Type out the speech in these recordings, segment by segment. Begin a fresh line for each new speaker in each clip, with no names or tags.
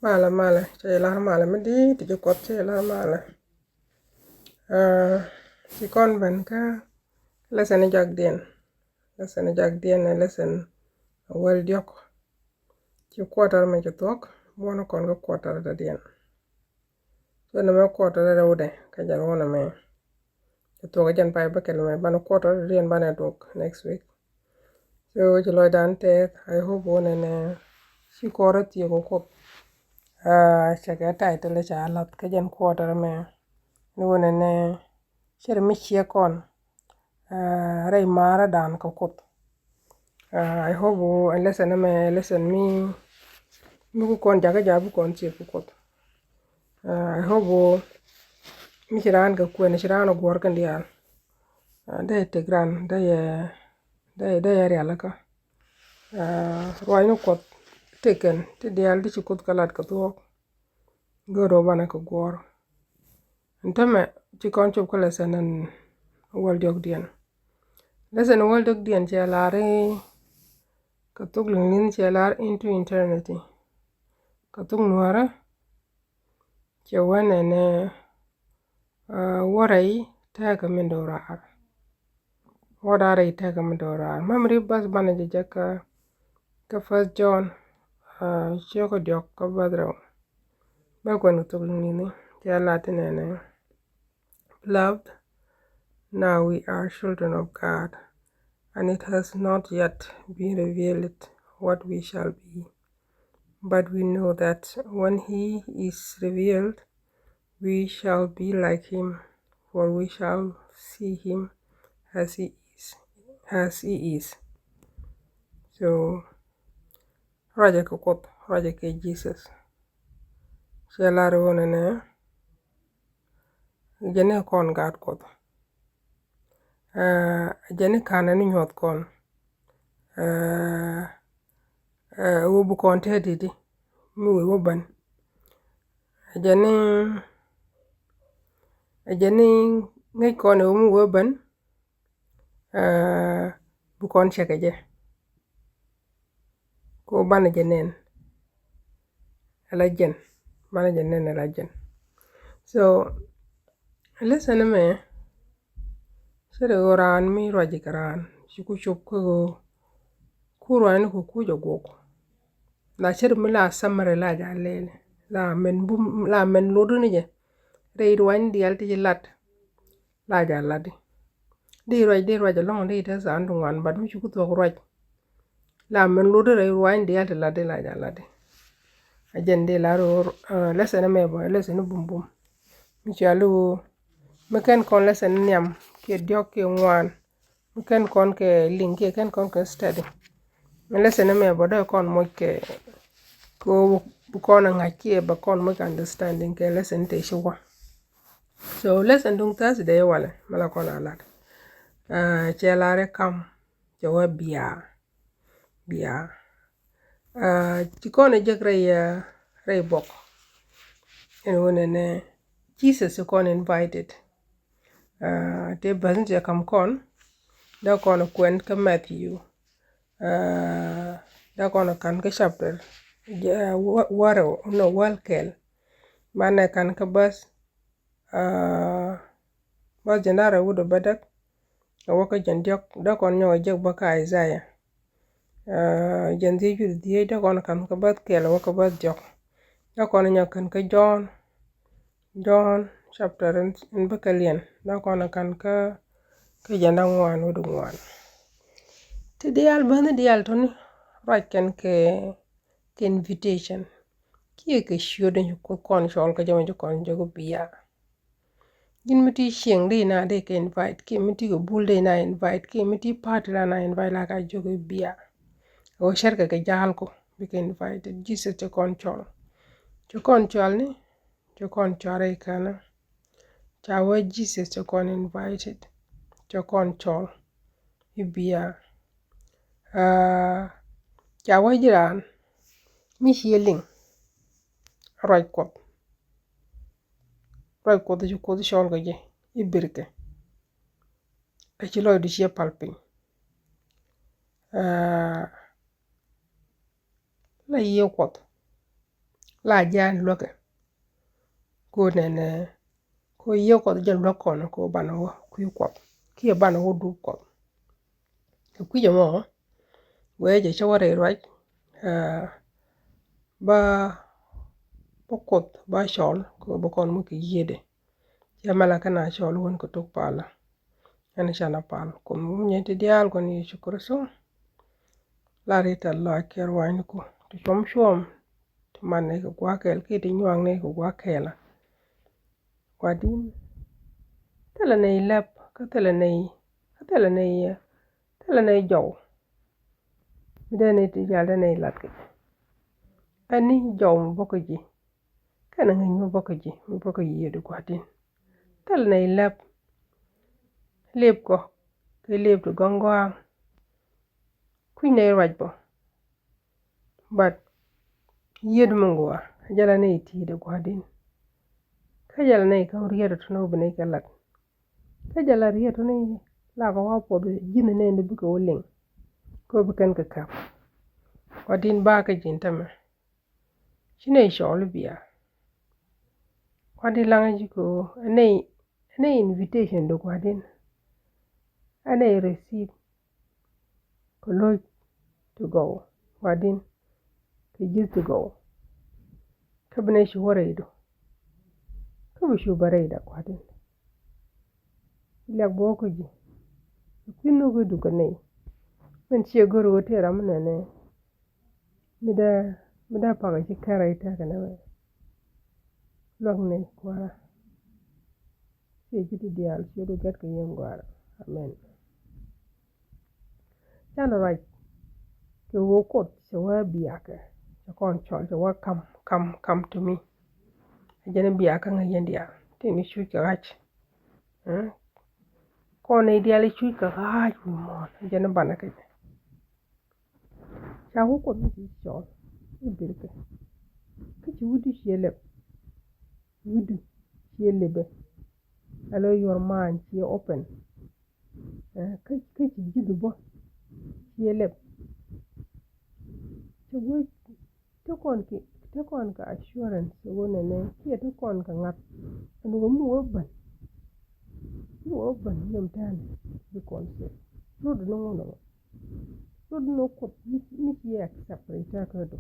Mala chela mala medi ti jokot chela mala ti kon ban ka lesen jag dien na lesen wel diok ti quarter me jotok mono kon go quarter da dien so na me quarter da wode ka jan wona me to ga jan pai ba kel me ban quarter da dien ban dok next week so jelo dan te I hope wona ne si kora ti go ko chaka title cha lot ka jan quarter me ni wona ne sher mi chia kon rai mara dan ka kot I hope lesson mi ku kon jaga jabu kon chi ku kot I hope mi chiran ga ku ne chiran gor kan dial da te gran da ya ala ka roi no kot teken te dial di chi kot kalat ka to goro bana ka gor ntame chi kon chop kala sanan wal jog dien lesson wal jog dien che lare ka tuk lingin che lar into eternity ka tuk nuara che wane ne warai ta ka min dorar wadare ta ka min dorar mamri bas bana je jaka ka first John choko diok ka badro ba kon tuk lingin che latine ne loved. Now we are children of God, and it has not yet been revealed what we shall be. But we know that when he is revealed, we shall be like him, for we shall see him as he is. So, Raja Kokot, Raja ke Jesus. Shall I jene kon God kot. Jene kana ni nyot kon. Wubu kon te didi. Muwe wuban. Jene ngay kon wumu wuban. Bu kon cheke je. Ko bana jenen. Alajen. Bana jenen alajen. So, listen me. Sere oran mi rajikaran. Shuku chup ko kurwan ko kujo goko. La sere mila samare la jalele. La men lodu nije. Reirwan di alti jilat. La jaladi. Di raj long di ita sa andungan. Bad mi shuku tuwa raj. La men lodu reirwan di alti ladi la jaladi. Ajende la ro lesson me bo lesson bum. Mi chalu meken kon lesson nyam ke diok ke ngwan. Meken kon ke link ke ken kon ke study. Lesson me bo do kon mo ke ko bu kon ngaki ba kon mo understanding ke lesson te shwa. So lesson dung tas de wala mala kon alat. Chelare kam jawa biya. Chikone jekre ray bok. And when Jesus kon invited. Te bazin je kam kon da kon kwen ka Matthew. Da kon kan ka chapter waro no walkel. Mana kan ka bas bas janara wudo badak waka jandiok da kon nyawa jek baka Isaiah jandi judi diye da kon kan ka bas kela waka bas jok da kon nyawa kan ka John chapter in bakalien da kon kan ka janda ngwan wudo ngwan ti dial bana dial toni right kan ke invitation kiye ke shoden ko kon shol ka jama kon jogo biya gin miti sheng de na de ke invite ki miti go bulde na invite ki miti party na invite la ka jogo biya o sharka ke jahal ko be ke invited Jesus to control ni to control kana chawa Jesus to kon invited to control biya chawa jiran mi healing right ko ju ko shol ga je ibirke e ci loy du ci palpin la ye ko la jan loke ko nene ko ye ko jel lokon ko bano ku ko ki bano du ko ku je mo we je chaware right ba pokot ba shol ko bokon mu ki yede ya mala kana shol won ko tok pala ana shana pal ko mu nyete dial ko ni shukuru so la rita la ker wani ko to shom to manne ko kwa kel ki ti nyang ne ko kwa kela kwadin tala nei lap ka tala nei jaw midane ti jalda nei latke ani jaw mo boko ji kana ngin mo boko yedu kwadin tala nei lep ko ke lep to gongwa kuin nei rajbo but yedu mongwa jala nei ti de kwadin ka jala nei ka riya to no bane kalat ka jala riya to nei la ko wa po de jine ne ne buko wolen ko bukan ka kap kwadin ba ka jintama shine sholu biya kwadin langa jiko nei invitation do kwadin ane receipt ko loy to go kwadin ke jil to go ka bane shi waraido ka bu shu baraida kwadin ilak boko ji kinu go du ko nei men shi goro wote ramne ne mida paga shi karaita kana we log ne kwara shi jiti dial shi do get ko yem gwara amen chana right ke wo kot se wa biake se kon chol se wa come to me ajene biaka nga yendia tini shu ke gach ko ne dial shu ke gach mo ajene bana ke cha wo kot ni chol ni birke ke chi wudu shele wudu shele be allow your mind to open ke chi jidu bo shele to go to kon ka assurance wona ne ki to kon ka ngat no mu oban yom tane bi kon se no do no ko mi ki accept ita ka do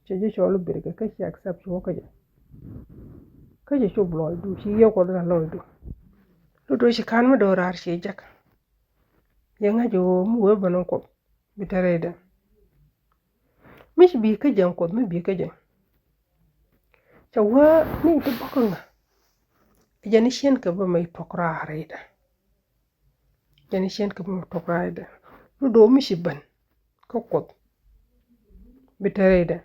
che je sholu birga ka shi accept wo ka je shu bloy du shi yo ko da loy do shi kan mu do rar shi jak yanga jo mu oban ko bitareda mish bi ka jan ko mi bi ka jan chawa ni to bokonga jani shen ka ba mai tokra reda jani shen ka ba tokra reda do mishi ban ko bitareda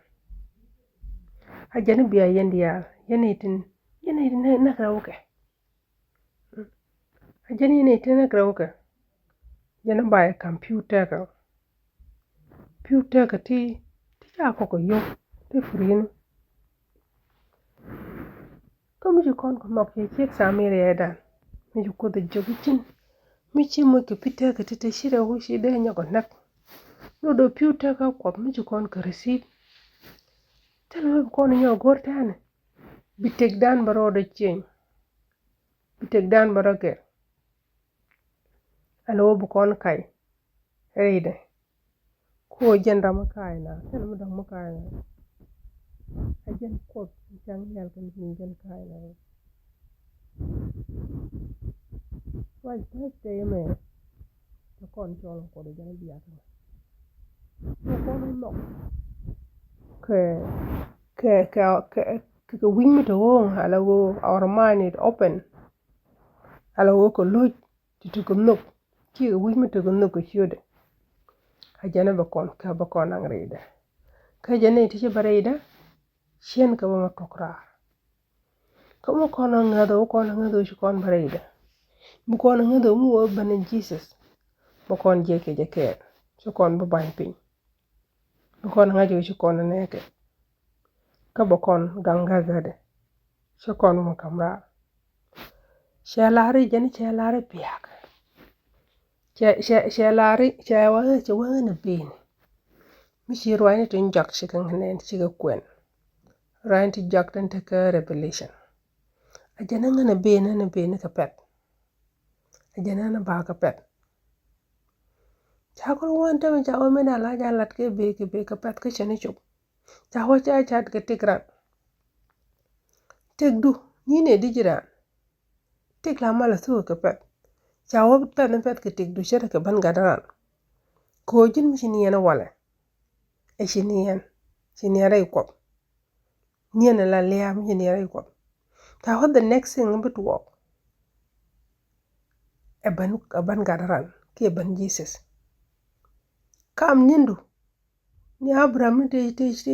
ajani biya yendiya yanitin na krawke ajani ne tin na krawke jana ba computer ka ti ja ko yo te frin ko mi kon ko nok ye samire yeda mi ko de jogucin mi ci mo ke pita ka te shira ho shi de nya ko nak no do piuta ka ko mi kon ka receipt telo ko no gortane bitek dan baro de chen bitek dan baro ke alo bu kon kai reide ko jenda makai na telo mo dang makai na ajen ko jang yal kan ni jen kai na wai te me to kon cholo ko de jan biya ko no ke wing me to wong ala wo our mind it open ala wo ko lo ti ko no ki wing me to no ko shode ajana ba kon ang reida ka jane ti bareda shen ka ba tokra ko mo kon ngado shi kon bareda bu kon ngado mu wo ban Jesus bo kon jeke so kon ba ban pin bu kon ngajo shi kon neke ka bo kon ganga gade so kon mo kamra shalari jani shalari piak shalari chawa na bin mi shirwa ni tin jak shi kan nen shi ga kwen Ryan ti jak den te ka revelation ajana ngana be na ka pet ajana na ba ka pet chakol wan ta me jawo me na la ja lat ke be ka pet ka chene chup jawo cha chat ke tikran tek du ni ne dijiran tik la mala su ka pet jawo pet na pet ke tik du shere ka ban gadaran ko jin mi ni yana wala e shini rai ko ni na la liya mi ni rai ko ta what the next thing but walk e ban gadaran ke ban Jesus kam nindu ni Abraham te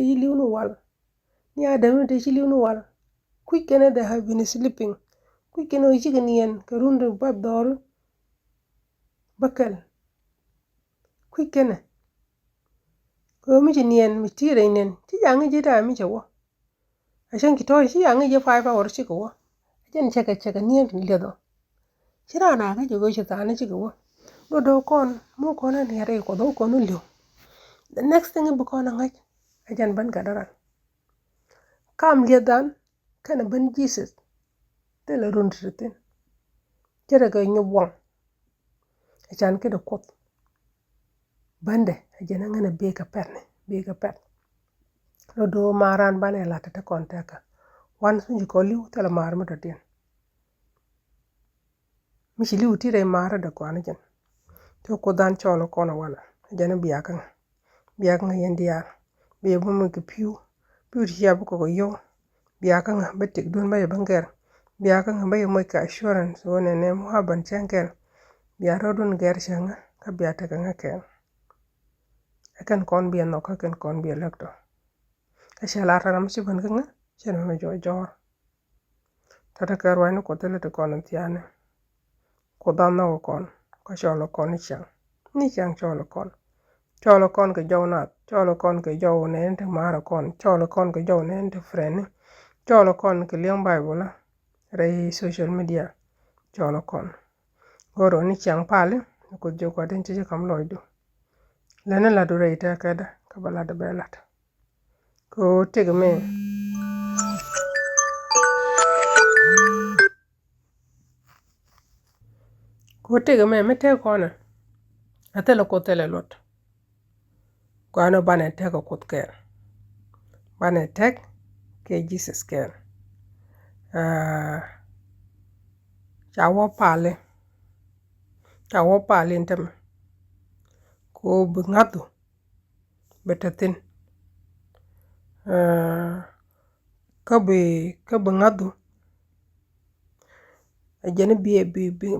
yiliunu wal ni Adam te yiliunu wal quickly they have been sleeping quickly chicken karundu badol bakal quickly ko mi nien mi tire nen ti yang ji da mi jawo ashan ki to shi yang je 5 hours ci ko ajen cheka nien ledo shira na ga jogo shi ta na ci ko do kon mo ko na ne re ko do ko no lyo the next thing bu ko na ngai ajan ban gadaran kam ledan kana ban Jesus te la run tritin jere ga nyu won ajan ke do ko bande ajana ngana be ka pet do maran bane la ta kontaka wan sunji ko liu tala mar ma to den mi shi liu tire mara da kwana jen to ko dan cholo kona wana ajana biya kan yendiya be bu mu ke piu ti ya bu ko yo biya kan ba tik don ba banger biya kan ba mo ka assurance wona ne mo haban chankel biya rodun ger shanga ka biya ta kan ke akan kon biya no ka kan kon biya lakto ashala taram ci ban kan chen ma jo tata karwa no ko tele to kon tiane ko dan no kon ko cholo kon ni chang cholo kon ke jona cholo kon ke jo ne te mara kon cholo kon ke jo ne te freni cholo kon ke liang bible re social media cholo kon goro ni chang pale ko jo ko den ci kam loido lena la do re ta kada ka bala da belat ko tegme mete kona atelo ko tele lot ko ano bane te ko kut ker bane tek ke Jesus ker chawo pale ntem ko bungadu betatin ka bungadu ajene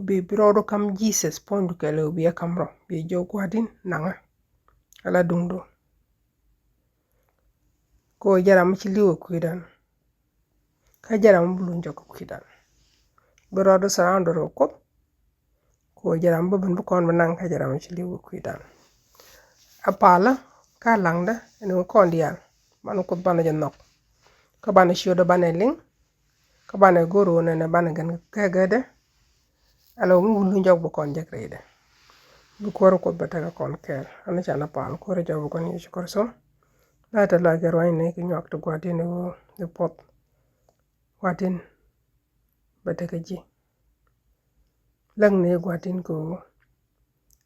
bi brodo kam Jesus pondu kele bi kamro bi jogwadin nanga ala dungdo ko jaram ci liwo kuidan ka jaram bulun joko kuidan brodo sarando ro ko jaram babun bu kon nang ka jaram ci liwo kuidan apala ka langda eno kondial manu ko bana janok ka bana shodo bana ling ka bana goro na bana gan ka gade alo ngulu njog bu kon jekrede bu ko ko bata kon ker ana chana pal ko re jogo kon yi ko so lata la gero ne ki nyok to gwadin wo de pot gwadin bata ka ji lang ne gwadin ko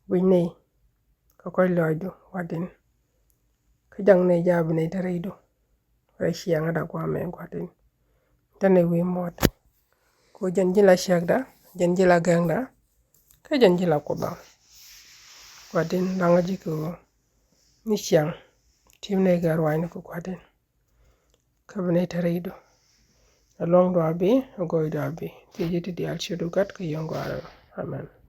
winne ko koy lojo gwadin ka jang ne jabu ne taredo re shianga da kwa me gwadin tane wi mod ko janjila shagda janjila gangda ka janjila ko ba gwadin langaji ko ni shiang timne garwani ko gwadin kabne taredo along do abi go do abi tijiti di al shodukat ko yongo ara amen